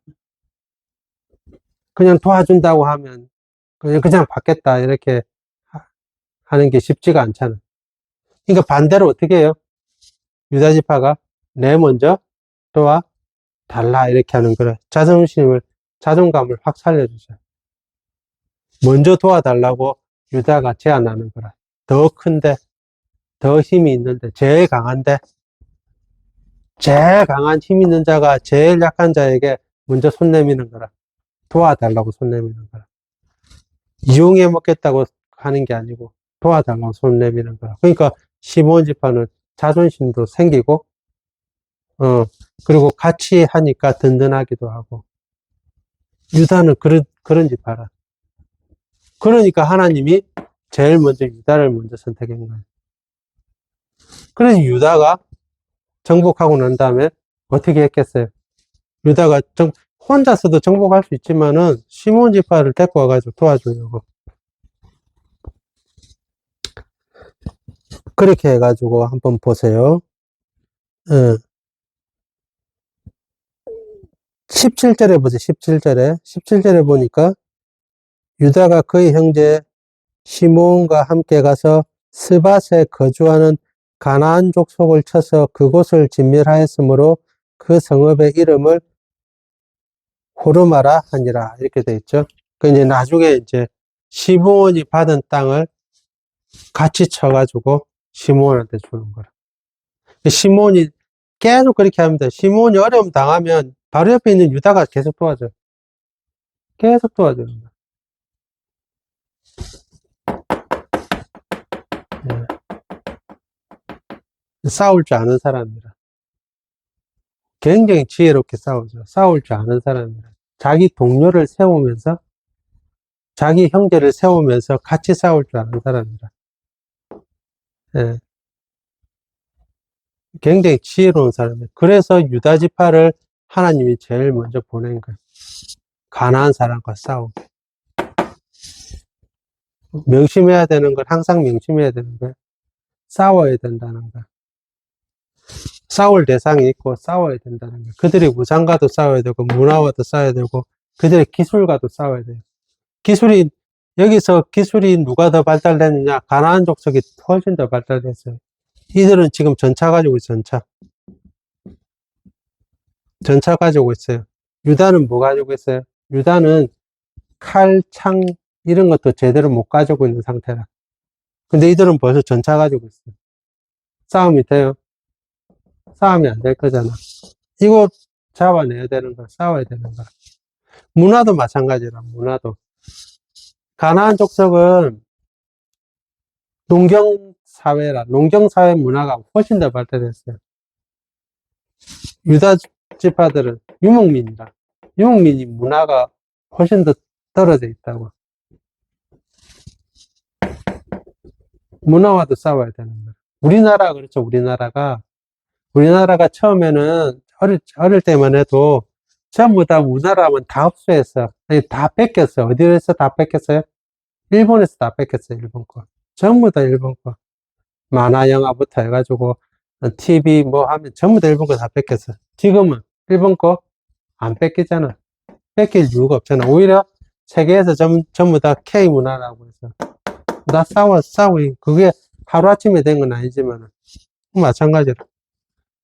그냥 도와준다고 하면 그냥 받겠다. 이렇게 하는 게 쉽지가 않잖아. 그러니까 반대로 어떻게 해요? 유다 지파가 내 먼저 도와달라. 이렇게 하는 거라. 자존감을 확 살려주죠. 먼저 도와달라고 유다가 제안하는 거라. 더 큰데, 더 힘이 있는데, 제일 강한데, 제일 강한 힘 있는 자가 제일 약한 자에게 먼저 손 내미는 거라. 도와달라고 손 내미는 거라. 이용해 먹겠다고 하는 게 아니고 도와달라고 손 내미는 거라. 그러니까 시므온 지파는 자존심도 생기고, 그리고 같이 하니까 든든하기도 하고. 유다는 그런 지파라. 그러니까 하나님이 제일 먼저 유다를 먼저 선택한 거예요. 그래서 유다가 정복하고 난 다음에 어떻게 했겠어요? 유다가 혼자서도 정복할 수 있지만은 시므온 지파를 데리고 와가지고 도와주려고. 그렇게 해가지고 한번 보세요. 17절에 보세요. 17절에 보니까 유다가 그의 형제 시므온과 함께 가서 스밧에 거주하는 가나안 족속을 쳐서 그곳을 진멸하였으므로 그 성읍의 이름을 호르마라 하니라. 이렇게 돼 있죠. 그 이제 나중에 이제 시므온이 받은 땅을 같이 쳐가지고 시므온한테 주는 거라. 시므온이 계속 그렇게 하면 돼. 시므온이 어려움 당하면 바로 옆에 있는 유다가 계속 도와줘. 계속 도와주는 거야. 싸울 줄 아는 사람이라. 굉장히 지혜롭게 싸우죠. 싸울 줄 아는 사람이라. 자기 동료를 세우면서, 자기 형제를 세우면서 같이 싸울 줄 아는 사람이라. 예. 굉장히 지혜로운 사람이에요. 그래서 유다 지파를 하나님이 제일 먼저 보낸 거예요. 가나안 사람과 싸우고. 명심해야 되는 걸 항상 명심해야 되는 거예요. 싸워야 된다는 거. 싸울 대상이 있고 싸워야 된다는 거. 그들의 무장과도 싸워야 되고 문화와도 싸워야 되고 그들의 기술과도 싸워야 돼요. 여기서 기술이 누가 더 발달됐느냐? 가나안 족속이 훨씬 더 발달됐어요. 이들은 지금 전차 가지고 전차. 전차 가지고 있어요. 유다는 뭐 가지고 있어요? 유다는 칼, 창, 이런 것도 제대로 못 가지고 있는 상태라. 근데 이들은 벌써 전차 가지고 있어요. 싸움이 돼요? 싸움이 안 될 거잖아. 이거 잡아내야 되는 거야. 싸워야 되는 거야. 문화도 마찬가지라, 문화도. 가나안 족속은 농경사회라, 농경사회 문화가 훨씬 더 발달했어요. 유다 지파들은 유목민이라, 유목민이 문화가 훨씬 더 떨어져 있다고. 문화와도 싸워야 되는 거야. 우리나라, 그렇죠. 우리나라가 처음에는 어릴 때만 해도 전부 다 우리나라면 다 흡수했어. 아니, 다 뺏겼어. 어디에서 다 뺏겼어요? 일본에서 다 뺏겼어요. 일본 거. 전부 다 일본 거. 만화 영화부터 해가지고 TV 뭐 하면 전부 다 일본 거 다 뺏겼어. 지금은 일본 거 안 뺏기잖아. 뺏길 이유가 없잖아. 오히려 세계에서 전부 다 K 문화라고 해서 나 싸워. 그게 하루아침에 된 건 아니지만 마찬가지로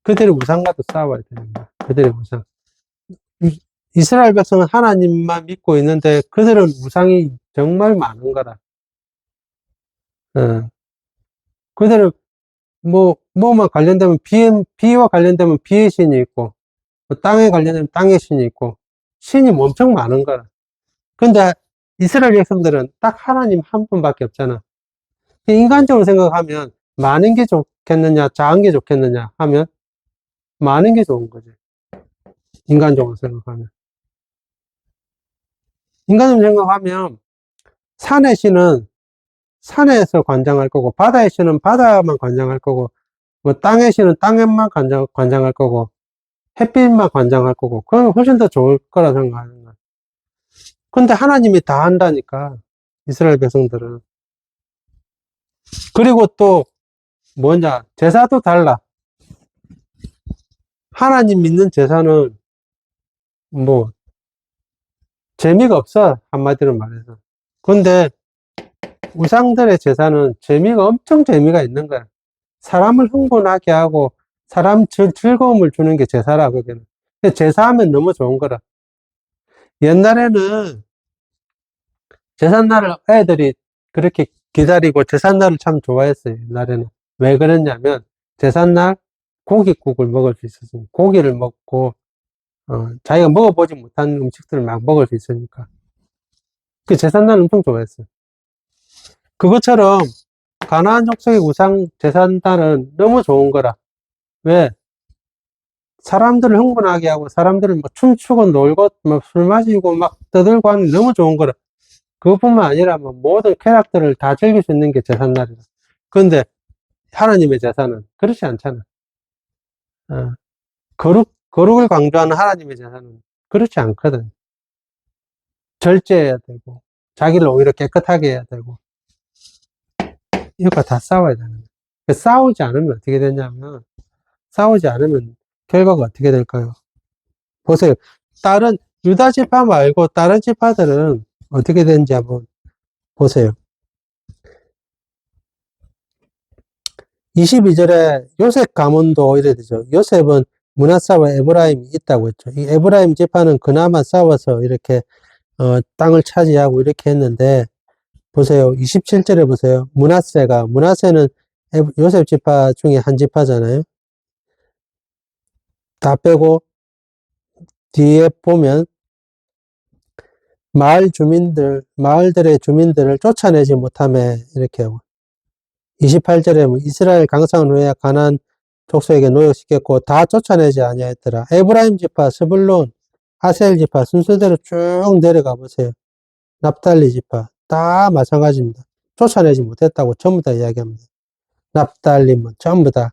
그들의 우상과도 싸워야 되는 거야. 그들의 우상. 이스라엘 백성은 하나님만 믿고 있는데 그들은 우상이 정말 많은 거라. 어. 그들은 뭐만 관련되면 비와 관련되면 비의 신이 있고, 뭐 땅에 관련되면 땅의 신이 있고, 신이 엄청 많은 거라. 근데 이스라엘 백성들은 딱 하나님 한 분밖에 없잖아. 인간적으로 생각하면 많은 게 좋겠느냐, 작은 게 좋겠느냐 하면 많은 게 좋은 거지. 인간적으로 생각하면. 인간적으로 생각하면 산의 신은 산에서 관장할 거고, 바다의 신은 바다만 관장할 거고, 뭐 땅의 신은 땅에만 관장할 거고, 햇빛만 관장할 거고, 그건 훨씬 더 좋을 거라 생각하는 거야. 근데 하나님이 다 한다니까, 이스라엘 백성들은. 그리고 또, 뭐냐, 제사도 달라. 하나님 믿는 제사는, 뭐, 재미가 없어. 한마디로 말해서. 근데, 우상들의 제사는 엄청 재미가 있는 거야. 사람을 흥분하게 하고, 사람 즐거움을 주는 게 제사라, 그게는. 근데 제사하면 너무 좋은 거라. 옛날에는 제삿날을 애들이 그렇게 기다리고 제삿날을 참 좋아했어요. 옛날에는. 왜 그랬냐면 제삿날 고깃국을 먹을 수 있었으니까. 고기를 먹고 자기가 먹어보지 못한 음식들을 막 먹을 수 있으니까. 그 제삿날 엄청 좋아했어요. 그것처럼 가나안 족속의 우상 제삿날은 너무 좋은 거라. 왜? 사람들을 흥분하게 하고 사람들을 막 춤추고 놀고 막 술 마시고 막 떠들고 하는 게 너무 좋은 거라. 그것뿐만 아니라 뭐 모든 쾌락들을 다 즐길 수 있는 게 제삿날이다. 그런데 하나님의 제사는 그렇지 않잖아. 거룩을 강조하는 하나님의 제사는 그렇지 않거든. 절제해야 되고, 자기를 오히려 깨끗하게 해야 되고, 이거 다 싸워야 되는 거야. 싸우지 않으면 어떻게 되냐면, 싸우지 않으면 결과가 어떻게 될까요? 보세요. 유다 지파 말고 다른 지파들은 어떻게 되는지 한번 보세요. 22절에 요셉 가문도 이래 되죠. 요셉은 므낫사와 에브라임이 있다고 했죠. 이 에브라임 지파는 그나마 싸워서 이렇게 땅을 차지하고 이렇게 했는데 보세요. 27절에 보세요. 므낫세는 요셉 지파 중에 한 지파잖아요. 다 빼고 뒤에 보면 마을들의 주민들을 쫓아내지 못하며 이렇게 하고 28절에 이스라엘 강성한 후에 가나안 족속에게 노역시켰고 다 쫓아내지 아니하였더라. 에브라임 지파, 스불론, 아셀 지파 순서대로 쭉 내려가 보세요. 납달리 지파 다 마찬가지입니다. 쫓아내지 못했다고 전부 다 이야기합니다. 납달리 뭐 전부 다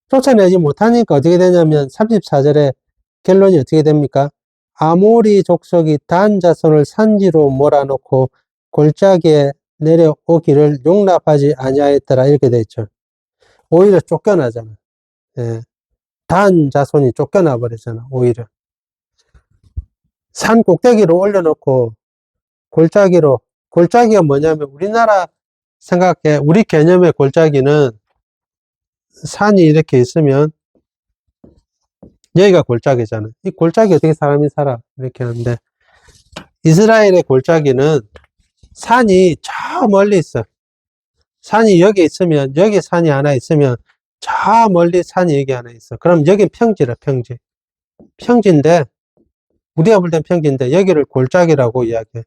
쫓아내지 못하니까 어떻게 되냐면 34절에 결론이 어떻게 됩니까? 아모리 족속이 단 자손을 산지로 몰아놓고 골짜기에 내려오기를 용납하지 아니하였더라 이렇게 돼 있죠. 오히려 쫓겨나잖아. 예. 단 자손이 쫓겨나 버리잖아. 오히려 산 꼭대기로 올려놓고 골짜기가 뭐냐면 우리나라 생각해 우리 개념의 골짜기는 산이 이렇게 있으면 여기가 골짜기잖아. 이 골짜기 어떻게 사람이 살아? 이렇게 하는데, 이스라엘의 골짜기는 산이 저 멀리 있어. 산이 여기 있으면, 여기 산이 하나 있으면, 저 멀리 산이 여기 하나 있어. 그럼 여긴 평지라, 평지. 평지인데, 우리가 볼 땐 평지인데, 여기를 골짜기라고 이야기해.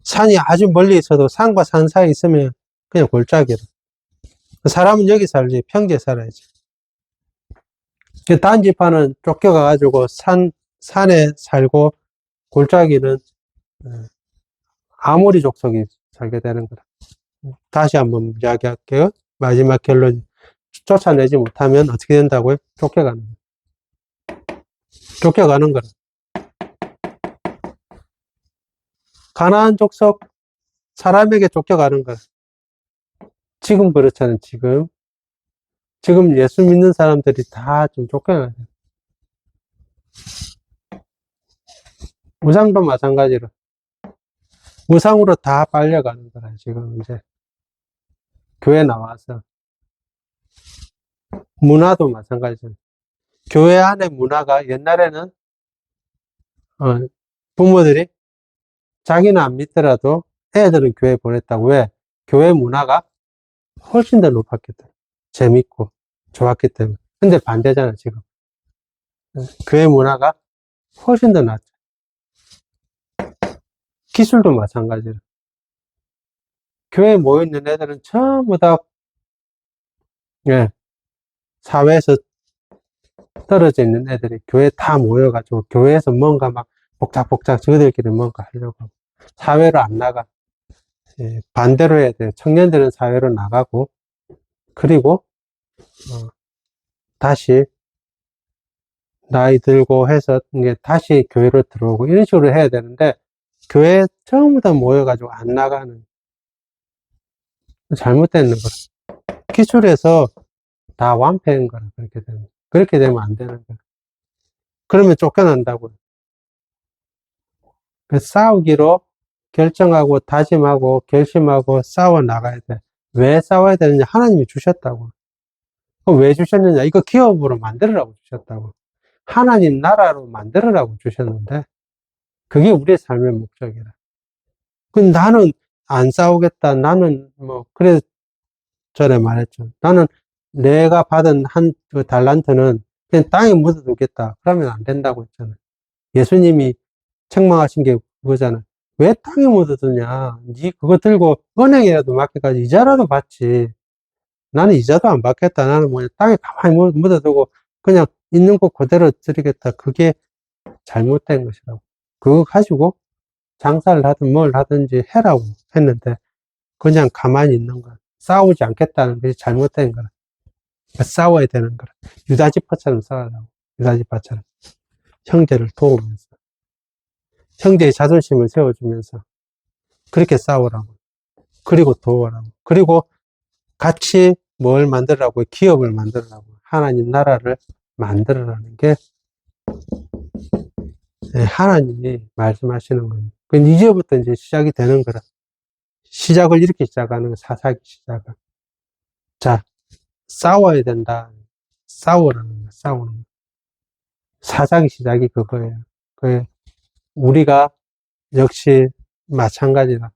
산이 아주 멀리 있어도 산과 산 사이에 있으면 그냥 골짜기라. 사람은 여기 살지, 평지에 살아야지. 단지파는 쫓겨가가지고 산에 살고, 골짜기는 아모리 족속이 살게 되는 거라. 다시 한번 이야기할게요. 마지막 결론. 쫓아내지 못하면 어떻게 된다고요? 쫓겨가는 거예요. 쫓겨가는 거라. 가나안 족속 사람에게 쫓겨가는 거야. 지금 그렇잖아요. 지금 예수 믿는 사람들이 다 좀 쫓겨나요. 우상도 마찬가지로. 우상으로 다 빨려가는 거라. 지금 이제 교회 나와서. 문화도 마찬가지죠. 교회 안에 문화가 옛날에는 부모들이 자기는 안 믿더라도 애들은 교회 보냈다고. 왜? 교회 문화가 훨씬 더 높았기 때문에. 재밌고 좋았기 때문에. 근데 반대잖아, 지금. 교회 문화가 훨씬 더 낫죠. 기술도 마찬가지로. 교회에 모여있는 애들은 전부 다, 예, 사회에서 떨어져 있는 애들이 교회에 다 모여가지고, 교회에서 뭔가 막 복작복작 저희들끼리 뭔가 하려고 하고, 사회로 안 나가. 예, 반대로 해야 돼요. 청년들은 사회로 나가고, 그리고, 다시, 나이 들고 해서, 이제 다시 교회로 들어오고, 이런 식으로 해야 되는데, 교회에 전부 다 모여가지고 안 나가는, 잘못되는 거라. 기술에서 다 완패인 거라, 그렇게 되면. 그렇게 되면 안 되는 거야. 그러면 쫓겨난다고요. 싸우기로 결정하고 다짐하고 결심하고 싸워 나가야 돼. 왜 싸워야 되느냐? 하나님이 주셨다고. 그럼 왜 주셨느냐? 이거 기업으로 만들으라고 주셨다고. 하나님 나라로 만들으라고 주셨는데, 그게 우리의 삶의 목적이라. 근데 나는 안 싸우겠다. 나는 그래 전에 말했죠. 나는 내가 받은 그 달란트는 그냥 땅에 묻어두겠다. 그러면 안 된다고 했잖아요. 예수님이 책망하신 게 그거잖아. 왜 땅에 묻어두냐? 니 그거 들고 은행이라도 맡겨가지고 이자라도 받지. 나는 이자도 안 받겠다. 나는 뭐 땅에 가만히 묻어두고 그냥 있는 거 그대로 드리겠다. 그게 잘못된 것이라고. 그거 가지고 장사를 하든 뭘 하든지 해라고 했는데 그냥 가만히 있는 거야. 싸우지 않겠다는 것이 잘못된 거라. 그러니까 싸워야 되는 거라. 유다지파처럼 싸우라고. 유다지파처럼. 형제를 도우면서. 형제의 자존심을 세워주면서. 그렇게 싸우라고. 그리고 도우라고. 그리고 같이 뭘 만들라고? 기업을 만들라고. 하나님 나라를 만들어라는 게 하나님이 말씀하시는 겁니다. 이제부터 이제 시작이 되는 거라. 시작을 이렇게 시작하는 거, 사사기 시작을. 자, 싸워야 된다. 싸우라는 거, 싸우는 거. 사사기 시작이 그거예요. 우리가 역시 마찬가지다.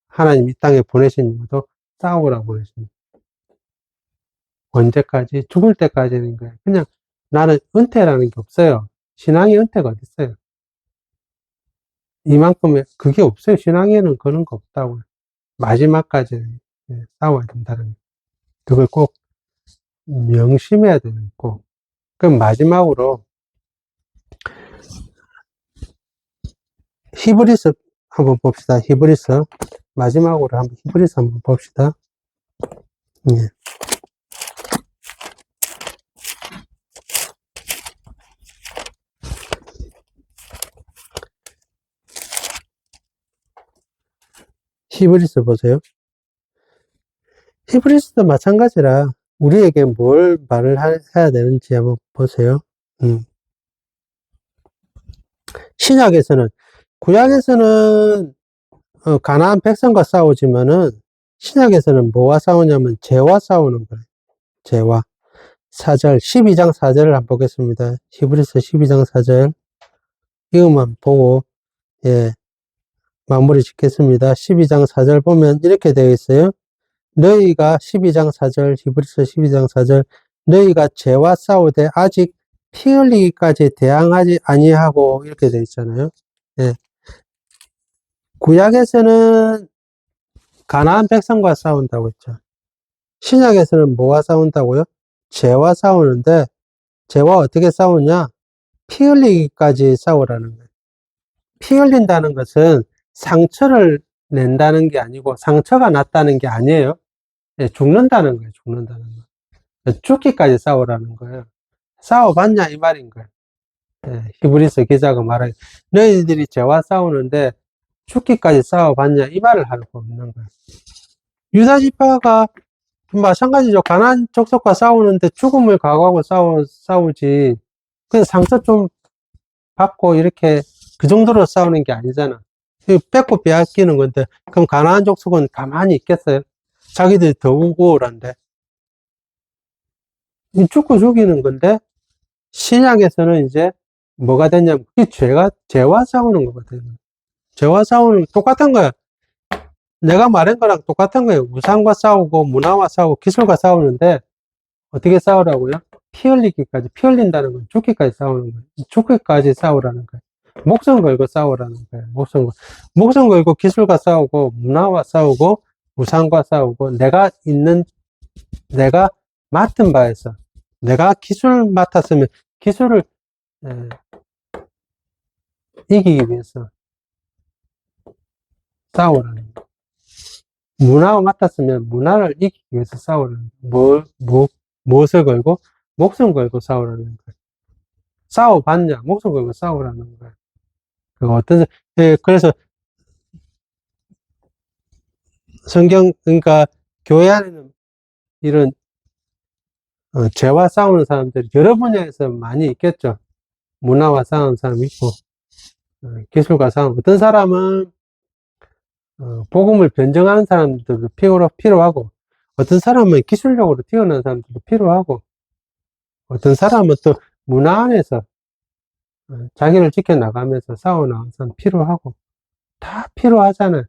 하나님 이 땅에 보내신 이유도 싸우라고 보내십니다. 언제까지? 죽을 때까지는 거예요. 그냥 나는 은퇴라는 게 없어요. 신앙의 은퇴가 어디 있어요? 이만큼의 그게 없어요. 신앙에는 그런 거 없다고요. 마지막까지 싸워야 된다는 거. 그걸 꼭 명심해야 되는 거. 그럼 마지막으로 히브리서 한번 봅시다. 히브리서 마지막으로 한번 히브리서 한번 봅시다. 예. 히브리서 보세요. 히브리서도 마찬가지라 우리에게 뭘 말을 해야 되는지 한번 보세요. 신약에서는, 구약에서는 가나안 백성과 싸우지만은 신약에서는 뭐와 싸우냐면 죄와 싸우는 거예요. 죄와. 4절, 12장 4절을 한번 보겠습니다. 히브리서 12장 4절. 이것만 보고, 예, 마무리 짓겠습니다. 12장 4절 보면 이렇게 되어 있어요. 너희가 12장 4절, 히브리서 12장 4절, 너희가 죄와 싸우되 아직 피 흘리기까지 대항하지 아니하고, 이렇게 되어 있잖아요. 예. 구약에서는 가나안 백성과 싸운다고 했죠. 신약에서는 뭐와 싸운다고요? 죄와 싸우는데, 죄와 어떻게 싸우냐? 피 흘리기까지 싸우라는 거예요. 피 흘린다는 것은 상처를 낸다는 게 아니고, 상처가 났다는 게 아니에요. 예, 죽는다는 거예요, 죽는다는 거. 죽기까지 싸우라는 거예요. 싸워봤냐, 이 말인 거예요. 예, 히브리서 기자가 말하기, 너희들이 죄와 싸우는데 죽기까지 싸워봤냐, 이 말을 할 수 없는 거예요. 유다 지파가 마찬가지죠. 가나안 족속과 싸우는데 죽음을 각오하고 싸우지. 그냥 상처 좀 받고 이렇게 그 정도로 싸우는 게 아니잖아. 뺏고 빼앗기는 건데, 그럼 가나안 족속은 가만히 있겠어요? 자기들이 더 우월한데. 죽고 죽이는 건데, 신약에서는 이제 뭐가 됐냐면, 이 죄와 싸우는 거거든요. 죄와 싸우는, 똑같은 거야. 내가 말한 거랑 똑같은 거예요. 우상과 싸우고, 문화와 싸우고, 기술과 싸우는데, 어떻게 싸우라고요? 피 흘리기까지, 피 흘린다는 건 죽기까지 싸우는 거예요. 죽기까지 싸우라는 거예요. 목숨 걸고 싸우라는 거예요. 목숨 걸고 기술과 싸우고, 문화와 싸우고, 우상과 싸우고, 내가 맡은 바에서, 내가 기술 맡았으면 기술을 이기기 위해서 싸우라는 거예요. 문화와 맡았으면 문화를 이기기 위해서 싸우라는 거예요. 무엇을 걸고? 목숨 걸고 싸우라는 거예요. 싸워봤냐? 목숨 걸고 싸우라는 거예요. 그래서 그러니까 교회 안에는 이런 죄와 싸우는 사람들이 여러 분야에서 많이 있겠죠. 문화와 싸우는 사람이 있고, 기술과 싸우는, 어떤 사람은 복음을 변증하는 사람들도 필요하고, 어떤 사람은 기술력으로 뛰어난 사람들도 필요하고, 어떤 사람은 또 문화 안에서 자기를 지켜나가면서 싸워나가는 사람 필요하고, 다 필요하잖아요.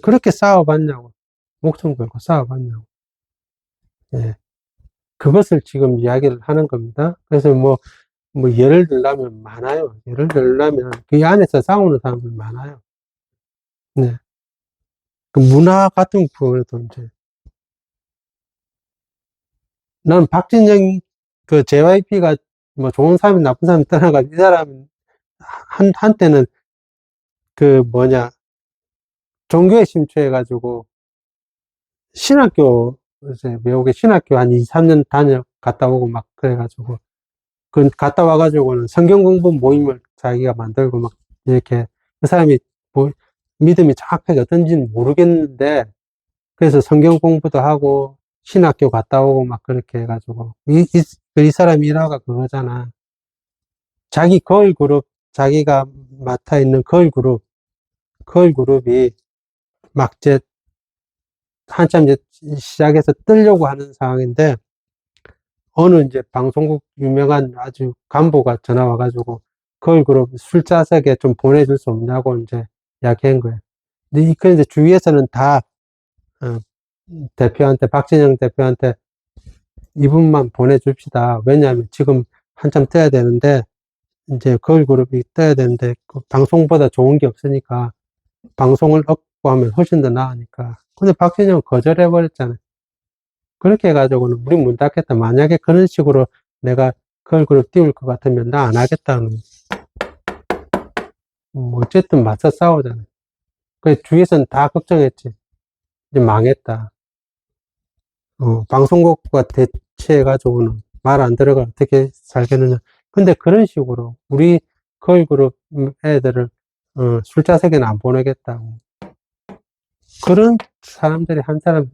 그렇게 싸워봤냐고. 목숨 걸고 싸워봤냐고. 예. 그것을 지금 이야기를 하는 겁니다. 그래서 예를 들자면 많아요. 예를 들자면 그 안에서 싸우는 사람들 많아요. 네. 그 문화 같은 부분에도 이제 난 박진영 그 JYP가 뭐 좋은 사람이 나쁜 사람이 떠나가지고 이 사람 한때는 그 종교에 심취해가지고 신학교 이제 외국에 신학교 한 2, 3년 갔다 오고 막 그래가지고 그 갔다 와가지고는 성경 공부 모임을 자기가 만들고 막 이렇게 그 사람이 믿음이 정확하게 어떤지는 모르겠는데 그래서 성경 공부도 하고 신학교 갔다 오고 막 그렇게 해가지고 이 사람 일화가 그거잖아. 자기 걸그룹 자기가 맡아 있는 걸그룹이 막 이제 한참 이제 시작해서 뜨려고 하는 상황인데 어느 이제 방송국 유명한 아주 간부가 전화 와가지고 걸그룹 술자석에 좀 보내줄 수 없냐고 이제 이야기한 거예요. 근데 주위에서는 다 어, 박진영 대표한테 이분만 보내줍시다. 왜냐하면 지금 한참 떠야 되는데 이제 걸그룹이 떠야 되는데 그 방송보다 좋은 게 없으니까 방송을 얻고 하면 훨씬 더 나으니까. 근데 박진영 거절해버렸잖아요. 그렇게 해가지고는 우리 문 닫겠다. 만약에 그런 식으로 내가 걸그룹 띄울 것 같으면 나 안 하겠다는. 어쨌든 맞서 싸우잖아요. 그 주위에서는 다 걱정했지. 이제 망했다. 방송국과 대체해가지고는 말 안 들어가 어떻게 살겠느냐. 근데 그런 식으로 우리 걸그룹 애들을 술자석에는 안 보내겠다고. 그런 사람들이 한 사람씩,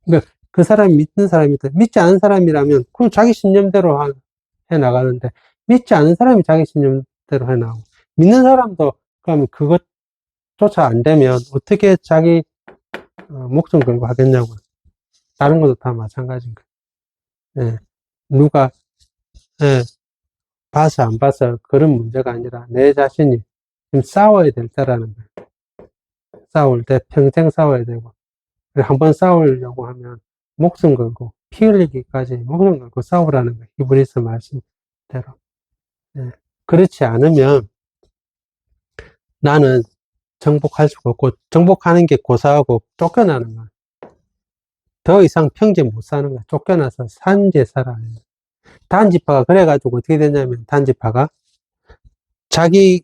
그러니까 그 사람이 믿는 사람이다. 믿지 않은 사람이라면 그럼 자기 신념대로 해 나가는데 믿지 않은 사람이 자기 신념대로 해 나가고 믿는 사람도 그러면 그것조차 안 되면 어떻게 자기 목숨 걸고 하겠냐고. 다른 것도 다 마찬가지인 거예요. 예. 누가, 예, 봐서 안 봐서 그런 문제가 아니라 내 자신이 좀 싸워야 될 때라는 거예요. 싸울 때 평생 싸워야 되고, 한번 싸우려고 하면 목숨 걸고, 피 흘리기까지 목숨 걸고 싸우라는 거예요. 히브리서 말씀대로. 예. 그렇지 않으면 나는 정복할 수가 없고, 정복하는 게 고사하고 쫓겨나는 거야. 더 이상 평생 못 사는 거야. 쫓겨나서 산지에 살아야 돼. 단지파가 그래가지고 어떻게 되냐면, 단지파가 자기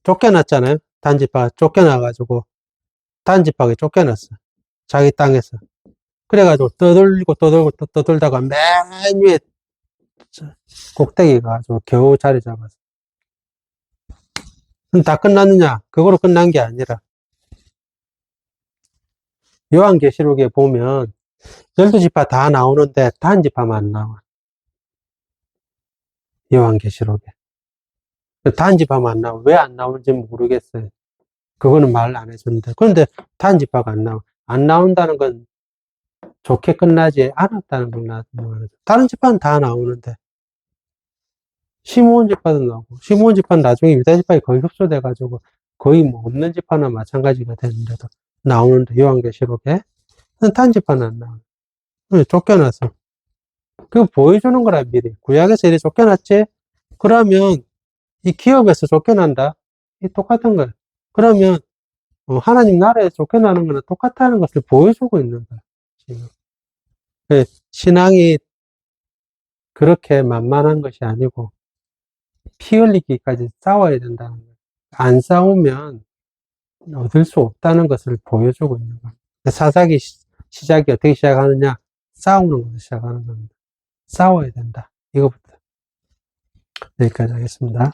쫓겨났잖아요. 단지파 쫓겨나가지고, 단지파가 쫓겨났어. 자기 땅에서. 그래가지고 떠돌고 떠돌고 또 떠돌다가 맨 위에 꼭대기 가가지고 겨우 자리 잡았어. 그럼 다 끝났느냐? 그거로 끝난 게 아니라, 요한계시록에 보면 12지파 다 나오는데 단지파만 안 나와. 요한계시록에. 단지파만 안 나와. 왜 안 나오는지 모르겠어요. 그거는 말 안 해줬는데. 그런데 단지파가 안 나와. 안 나온다는 건 좋게 끝나지 않았다는 걸 나타내는. 다른 지파는 다 나오는데. 시므온 지파도 나오고, 시므온 지파는 나중에 유다 지파에 거의 흡수돼가지고 거의 뭐 없는 지파나 마찬가지가 되는데도 나오는데, 요한계시록에. 단지파는 안 나와. 쫓겨나서. 그거 보여주는 거라, 미리. 구약에서 이리 쫓겨났지? 그러면 이 기업에서 쫓겨난다? 이 똑같은 거야. 그러면 하나님 나라에서 쫓겨나는 거는 똑같다는 것을 보여주고 있는 거야, 지금. 신앙이 그렇게 만만한 것이 아니고 피 흘리기까지 싸워야 된다는 거야. 안 싸우면 얻을 수 없다는 것을 보여주고 있는 거야. 사사기 시작이 어떻게 시작하느냐? 싸우는 것을 시작하는 겁니다. 싸워야 된다. 이거부터 여기까지 하겠습니다.